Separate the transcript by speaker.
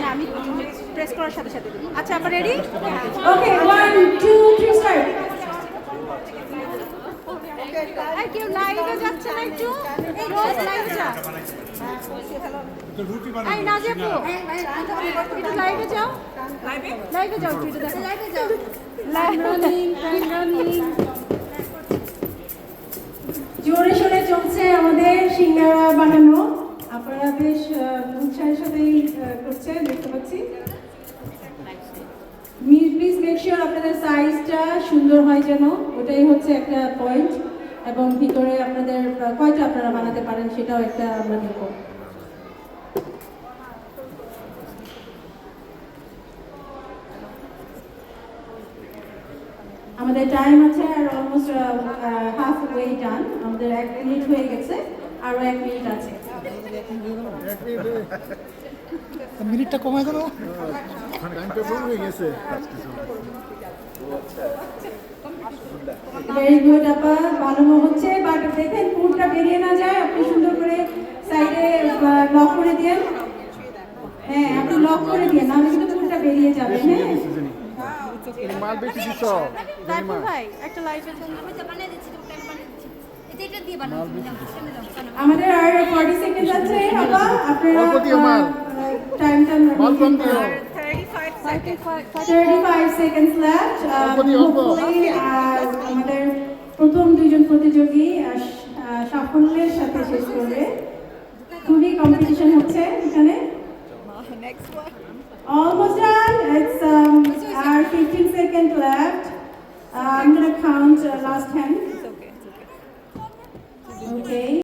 Speaker 1: হ্যাঁ আমি প্রেস করার সাথে সাথে দেবো। আচ্ছা আমরা রেডি?
Speaker 2: ওকে 1 2 3 স্টার্ট।
Speaker 1: আর কেউ লাইভে যাচ্ছে না একটু? রোজ লাইভে যা। এই না যাবো একটু লাইভে যাও। লাইভে যাও একটু দেখো। লাইভে যাও।
Speaker 2: জোরে সোরে চলছে আমাদের সিঙ্গারা বানানো। আপনারা বেশ উৎসাহের সাথেই করছেন দেখতে পাচ্ছি। প্লিজ মেক শিওর আপনাদের সাইজটা সুন্দর হয় যেন, ওটাই হচ্ছে একটা পয়েন্ট। এবং ভিতরে আপনাদের কয়টা আপনারা বানাতে পারেন সেটাও একটা আমরা দেখব। আমাদের টাইম আছে আর অলমোস্ট হাফ ওয়ে ডান। আমাদের 1 মিনিট হয়ে গেছে, আরো 1 মিনিট আছে।
Speaker 3: মিনিটটা কমায় দাও,
Speaker 4: টাইমটা ফুল হয়ে গেছে।
Speaker 2: ভেরি গুড আপা, বানানো হচ্ছে। বাট দেখেন পুরটা বেরিয়ে না যায়। আপনি সুন্দর করে সাইডে লক করে দিয়েন। হ্যাঁ আপনি লক করে দিয়েন, নাহলে কিন্তু পুরটা বেরিয়ে যাবে। হ্যাঁ
Speaker 4: মাল বেশি দিছ।
Speaker 1: রাইফুল ভাই একটা লাইভে
Speaker 2: আমাদের আর 40 সেকেন্ড আছে আপা, আপনারা
Speaker 4: অল্প দিও মাল।
Speaker 2: টাইমটা
Speaker 4: মাল কম দিও।
Speaker 2: 35 সেকেন্ডস লেফট।
Speaker 4: অল্প দিও, অল্প।
Speaker 2: আমাদের প্রথম দুইজন প্রতিযোগী সাফল্যের সাথে শেষ করবে। খুবই কম্পিটিশন হচ্ছে এখানে। Almost done. It's our 15 seconds left. I'm gonna count last 10. Okay.